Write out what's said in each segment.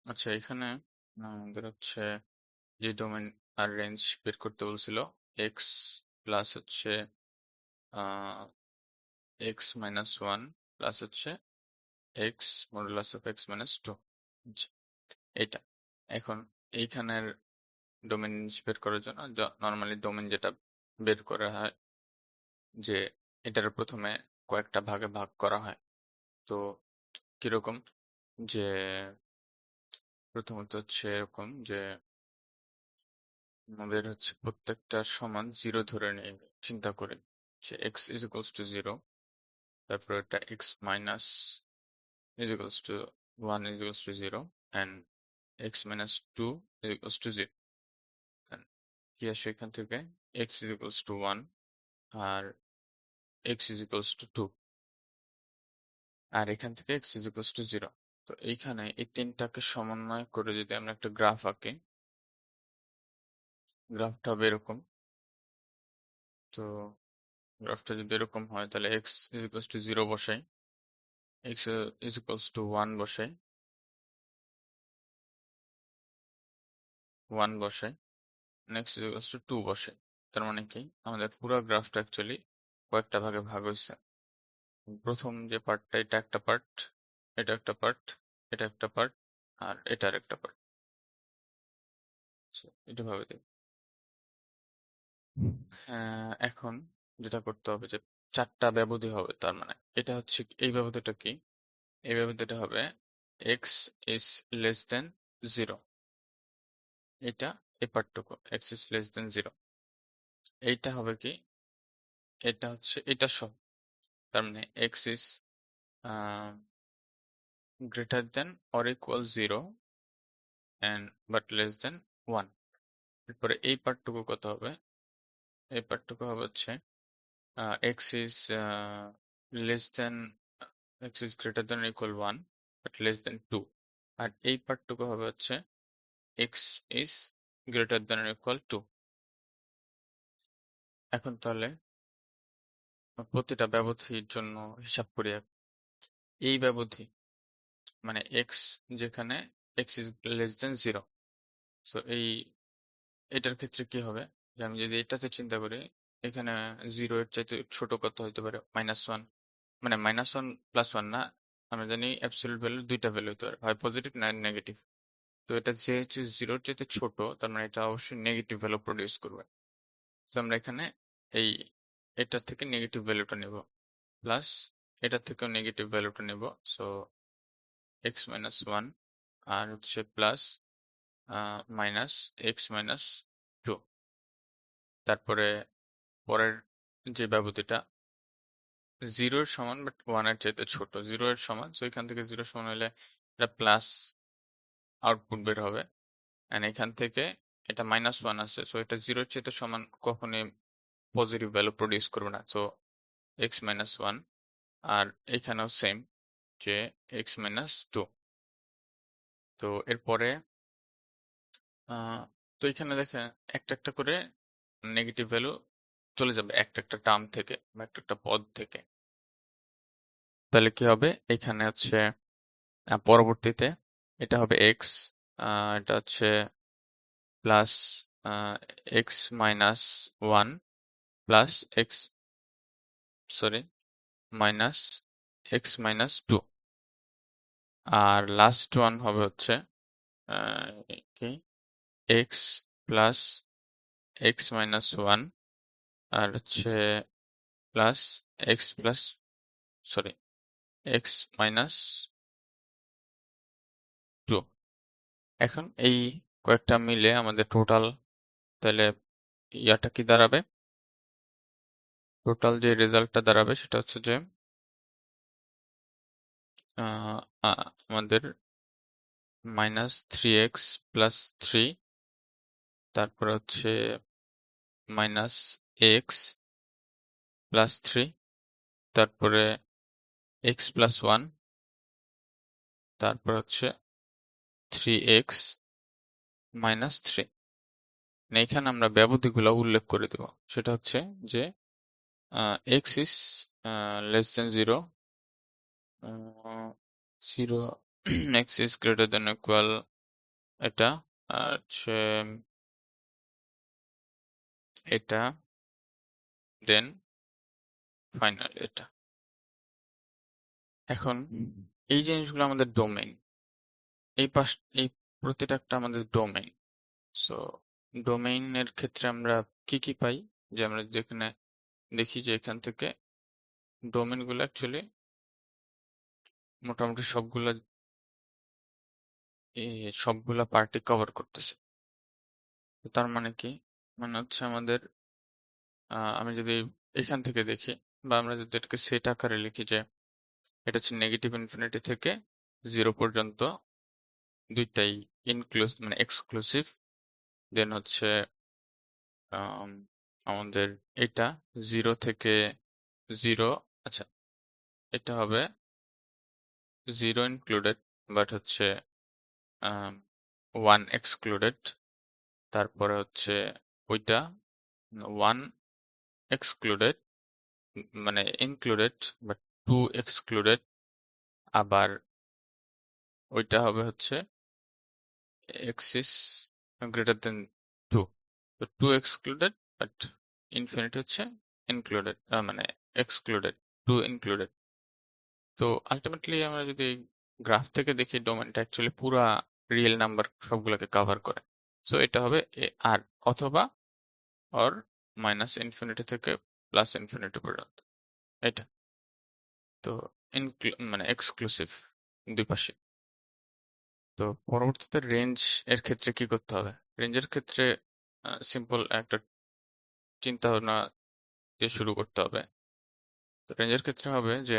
আচ্ছা, এখানে আমাদের হচ্ছে যে ডোমেন আর রেঞ্জ বের করতে বলছিল এক্স প্লাস হচ্ছে এক্স মাইনাস ওয়ান প্লাস হচ্ছে x modulus of x minus two. এইটা এখন এইখানের ডোমেন রেঞ্জ বের করার জন্য নর্মালি ডোমেন যেটা বের করা হয় যে এটার প্রথমে কয়েকটা ভাগে ভাগ করা হয়। তো কিরকম যে প্রথমত হচ্ছে এরকম যে আমাদের হচ্ছে প্রত্যেকটা সমান জিরো ধরে নিয়ে চিন্তা করি যে x is equals to zero, তারপর এটা x minus is equals to one is equals to zero and x minus two is equals to zero. কি আসে এখান থেকে? X is equals to one আর x is equals to two, আর এখান থেকে x is equals to zero. তো এইখানে এই তিনটাকে সমন্বয় করে যদি আমরা একটা গ্রাফ আঁকি, গ্রাফটা হবে এরকম। তো গ্রাফটা যদি এরকম হয় তাহলে x is equals to zero বসাই, x is equals to one বসাই, ওয়ান বসাই, next is equals to two বসাই। তার মানে কি আমাদের পুরো গ্রাফটা অ্যাকচুয়ালি কয়েকটা ভাগে ভাগ হয়েছে। প্রথম যে পার্টটা এটা একটা পার্ট, এটা একটা পার্ট, এটা একটা পার্ট, আর এটার একটা পার্ট। এটা ভাবে দিই। এখন যেটা করতে হবে যে চারটা ব্যবধি হবে, তার মানে এটা হচ্ছে এই ব্যবধিটা কি? এই ব্যবধিটা হবে x is less than zero. এটা এই পার্টটুকু x is less than zero. এইটা হবে কি? এটা হচ্ছে এটা সহ, তার মানে x is greater than or equal zero and but less than one. এরপরে এই পার্টটুকু কত হবে? এই পার্টটুকু হবে হচ্ছে x is less than x is greater than equal one but less than two. আর এই পার্টটুকু হবে হচ্ছে x is greater than equal to. এখন তাহলে প্রতিটা ব্যবধির জন্য হিসাব করি। এই ব্যবধি মানে এক্স, যেখানে x is less than zero. তো এটার ক্ষেত্রে কি হবে যে আমি যদি এটাতে চিন্তা করি, এখানে জিরো এর চাইতে ছোট কত হতে পারে? Minus one. মানে মাইনাস ওয়ান প্লাস ওয়ান না, আমরা জানি অ্যাবসলিউট ভ্যালু দুইটা ভ্যালু হতে পারে, হয় পজিটিভ না নেগেটিভ। তো এটা যেহেতু জিরোর চাইতে ছোট, তার মানে এটা অবশ্যই নেগেটিভ ভ্যালু প্রডিউস করবে। তো আমরা এখানে এই এটার থেকে নেগেটিভ ভ্যালুটা নেব, প্লাস এটার থেকেও নেগেটিভ ভ্যালুটা নেব। সো এক্স মাইনাস ওয়ান আর হচ্ছে plus minus x minus two. তারপরে পরের যে ব্যবধিটা জিরো এর সমান বাট ওয়ান এর চাইতে ছোট, জিরো এর সমান, সো এখান থেকে জিরো সমান হলে এটা প্লাস আউটপুট বের হবে। এন্ড এখান থেকে এটা মাইনাস ওয়ান আসছে, সো এটা জিরোর চাইতে সমান কখনোই পজিটিভ ভ্যালু প্রডিউস করবে না। সো এক্স মাইনাস ওয়ান, আর এখানেও সেম যে এক্স মাইনাস টু। তো এরপরে তো এখানে দেখেন একটা একটা করে নেগেটিভ ভ্যালু চলে যাবে একটা একটা টার্ম থেকে বা একটা একটা পদ থেকে। তাহলে কি হবে? এখানে হচ্ছে পরবর্তীতে এটা হবে এক্স, এটা হচ্ছে plus x minus one plus x, sorry, minus x minus two. আর লাস্ট ওয়ান হবে হচ্ছে কি x plus x minus one আর হচ্ছে plus x plus, sorry, x minus two. এখন এই কয়েকটা মিলে আমাদের টোটাল তাহলে ইয়াটা কি দাঁড়াবে? টোটাল যে রেজাল্টটা দাঁড়াবে সেটা হচ্ছে যে আমাদের minus three x plus three, তারপর হচ্ছে মাইনাস এক্স প্লাস থ্রি, তারপরে এক্স প্লাস ওয়ান, তারপর হচ্ছে থ্রি এক্স মাইনাস থ্রি। এখানে আমরা ব্যবধিগুলো উল্লেখ করে দেব। সেটা হচ্ছে যে x is less than zero, zero, x is greater than equal এটা, আর হচ্ছে এটা, দেন ফাইনাল এটা। এখন এই জিনিসগুলো আমাদের ডোমেইন, এই পাশ, এই প্রতিটা একটা আমাদের ডোমেইন। সো ডোমেইনের ক্ষেত্রে আমরা কি কি পাই, যে আমরা যেখানে দেখি যে এখান থেকে ডোমেইন গুলো অ্যাকচুয়ালি মোটামুটি সবগুলা পার্টি কভার করতেছে। তো তার মানে কি, মানে হচ্ছে আমাদের আমি যদি এখান থেকে দেখি, বা আমরা যদি এটাকে সেট আকারে লিখি, যে এটা হচ্ছে নেগেটিভ ইনফিনিটি থেকে 0 পর্যন্ত দুইটাই মানে এক্সক্লুসিভ। দেন হচ্ছে আম, আমাদের এটা 0 থেকে 0, আচ্ছা এটা হবে 0 ইনক্লুডেড, বাট হচ্ছে 1 এক্সক্লুডেড। তারপরে হচ্ছে ওইটা 1 এক্সক্লুডেড, মানে ইনক্লুডেড বাট 2 এক্সক্লুডেড। আবার ওইটা হবে হচ্ছে x is greater than 2, তো 2 এক্সক্লুডেড বাট ইনফিনিটি হচ্ছে ইনক্লুডেড, মানে এক্সক্লুডেড, 2 ইনক্লুডেড। তো আলটিমেটলি আমরা যদি গ্রাফ থেকে দেখি, ডোমেনটা অ্যাকচুয়ালি পুরা রিয়েল নাম্বার সবগুলোকে কভার করে। সো এটা হবে আর, অথবা অর মাইনাস ইনফিনিটি থেকে প্লাস ইনফিনিটি পর্যন্ত এটা। তো মানে এক্সক্লুসিভ দুই পাশে। তো পরবর্তীতে রেঞ্জ এর ক্ষেত্রে কি করতে হবে? রেঞ্জের ক্ষেত্রে সিম্পল একটা চিন্তা ভাবনা দিয়ে শুরু করতে হবে। তো রেঞ্জের ক্ষেত্রে হবে যে,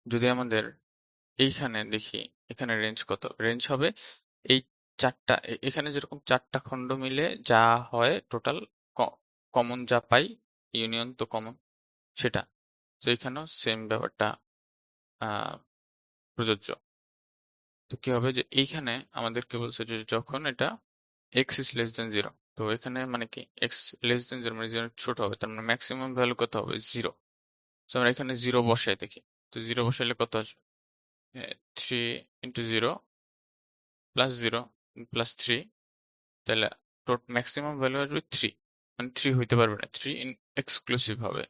যদি আমাদের এইখানে দেখি, এখানে রেঞ্জ কত, রেঞ্জ হবে এই চারটা, এখানে যেরকম চারটা খণ্ড মিলে যা হয় টোটাল, কমন যা পাই, ইউনিয়ন তো কমন সেটা। তো এখানেও সেম ব্যাপারটা আহ প্রযোজ্য। তো কি হবে, যে এইখানে আমাদেরকে বলছে যে যখন এটা এক্স ইজ লেস দেন 0, তো এখানে মানে কি এক্স লেস দেন 0 মানে 0 ছোট হবে, তার মানে ম্যাক্সিমাম ভ্যালু কত হবে, 0। তো আমরা এখানে 0 বসাই দেখি। তো 0 বসাইলে কত আসবে, 3 ইন্টু 0 প্লাস 0 প্লাস 3, তাহলে ম্যাক্সিমাম ভ্যালু আসবে 3। মানে 3 হইতে পারবে না, 3 এক্সক্লুসিভ হবে।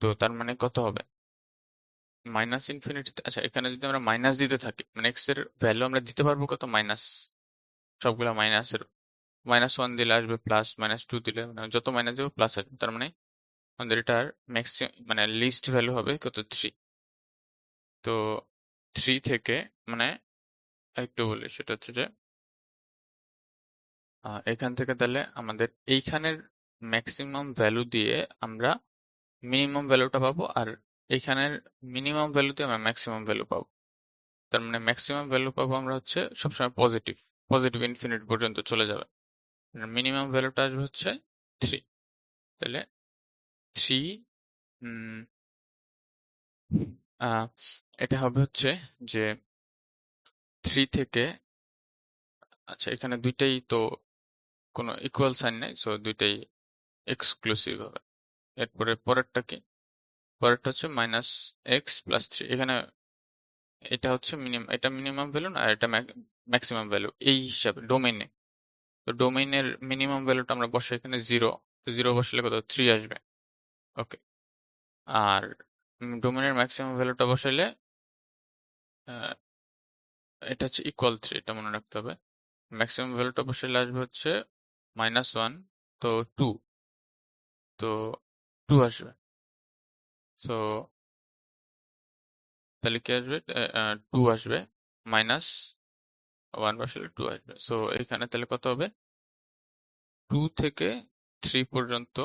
তো তার মানে কত হবে, মাইনাস ইনফিনিটিতে, আচ্ছা এখানে যদি আমরা মাইনাস দিতে থাকি, মানে এক্স এর ভ্যালু আমরা দিতে পারবো কত, মাইনাস, সবগুলা মাইনাসের। -1 দিলে আসবে প্লাস, -2 দিলে, মানে যত মাইনাস দেবো প্লাস আসবে। তার মানে আমাদের এটার ম্যাক্সিমাম মানে লিস্ট ভ্যালু হবে কত, 3। তো 3 থেকে, মানে আরেকটু বলি, সেটা হচ্ছে যে এখান থেকে তাহলে আমাদের এইখানের ম্যাক্সিমাম ভ্যালু দিয়ে আমরা মিনিমাম ভ্যালুটা পাবো, আর এইখানের মিনিমাম ভ্যালু দিয়ে আমরা ম্যাক্সিমাম ভ্যালু পাবো। তার মানে ম্যাক্সিমাম ভ্যালু পাবো আমরা হচ্ছে সবসময় পজিটিভ, পজিটিভ ইনফিনিট পর্যন্ত চলে যাবে। মিনিমাম ভ্যালুটা আসবে হচ্ছে 3। তাহলে 3, আহ, এটা হবে হচ্ছে যে 3 থেকে, আচ্ছা এখানে দুইটাই তো কোনো ইকুয়াল সাইন নাই, সো দুইটাই এক্সক্লুসিভ হবে। এরপরে পরেরটা কি, পরেরটা হচ্ছে -x+3। এখানে এটা হচ্ছে মিনিমাম, এটা মিনিমাম ভ্যালু না, আর এটা ম্যাক্সিমাম ভ্যালু এই হিসাবে ডোমেইনে। তো ডোমেইনের মিনিমাম ভ্যালুটা আমরা বসাই এখানে 0, 0 বসালে কত, 3 আসবে। ওকে। আর ডোমেইনের ম্যাক্সিমাম ভ্যালুটা বসাইলে আহ, এটা হচ্ছে ইকুয়াল 3, এটা মনে রাখতে হবে। ম্যাক্সিমাম ভ্যালুটা বসাইলে আসবে হচ্ছে -1, তো 2, তো 2 আসবে। সো তাহলে কি আসবে, 2 আসবে, -1 বসালে 2 আসবে। সো এখানে তাহলে কত হবে, 2 থেকে 3 পর্যন্ত,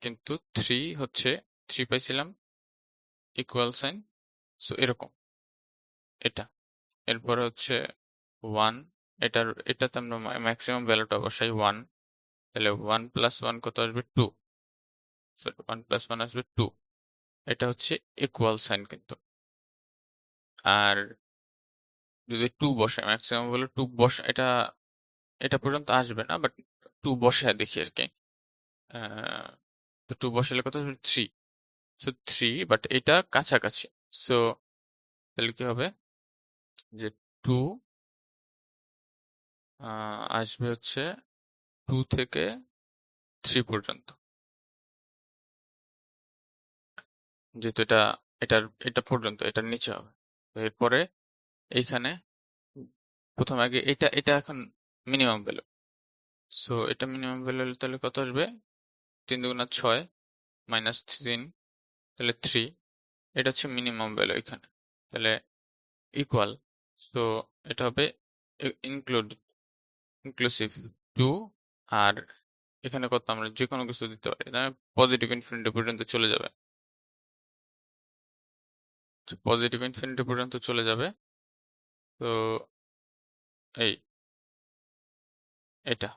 কিন্তু 3 হচ্ছে 3 পাইছিলাম ইকুয়াল সাইন, সো এরকম এটা। এরপরে হচ্ছে 1, এটাতে আমরা ম্যাক্সিমাম ভ্যালুটা বসাই 1, তাহলে 1 + 1 কত আসবে, 2। সরি, 1 + 1 আসবে 2। এটা হচ্ছে ইকুয়াল সাইন কিন্তু। আর যদি 2 বসাই, ম্যাক্সিমাম ভ্যালু 2 বসা, এটা এটা পর্যন্ত আসবে না, বাট 2 বসায় দেখি আর কি। আহ, তো 2 বসালে কত আসবে, 3। সো 3, বাট এটা কাছাকাছি। সো তাহলে কি হবে, যে 2 আসবে হচ্ছে 2 থেকে 3 পর্যন্ত, যেহেতু এটা পর্যন্ত, এটার নিচে হবে। তো এরপরে এইখানে প্রথম আগে এটা এটা এখন মিনিমাম ভ্যালু। সো এটা মিনিমাম ভ্যালু হলে তাহলে কত আসবে? 3 দুগুণা 6 মাইনাস 3, তাহলে 3। এটা হচ্ছে মিনিমাম ভ্যালু এখানে, তাহলে ইকুয়াল। তো এটা হবে ইনক্লুড ইনক্লুসিভ 2। আর এখানে কত, আমরা যে কোনো কিছু দিতে পারি, পজিটিভ ইনফিনিটি পর্যন্ত চলে যাবে। পজিটিভ ইনফিনিটি পর্যন্ত চলে যাবে। তো এই এটা,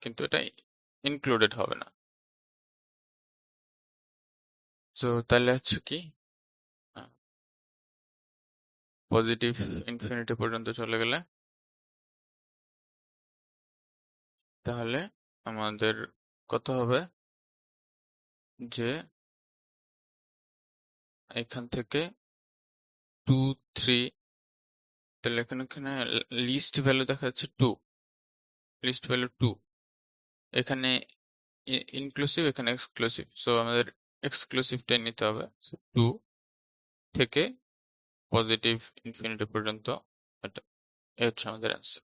কিন্তু এটা ইনক্লুডেড হবে না। তো তাহলে হচ্ছে কি, পজিটিভ ইনফিনিটি পর্যন্ত চলে গেলে তাহলে আমাদের কত হবে, যে এখান থেকে 2, 3, তাহলে এখানে এখানে লিস্ট ভ্যালু দেখা যাচ্ছে 2, লিস্ট ভ্যালু 2। এখানে ইনক্লুসিভ, এখানে এক্সক্লুসিভ, সো আমাদের এক্সক্লুসিভটাই নিতে হবে। 2 থেকে পজিটিভ ইনফিনিটি পর্যন্ত, এটা এই হচ্ছে আমাদের অ্যান্সার।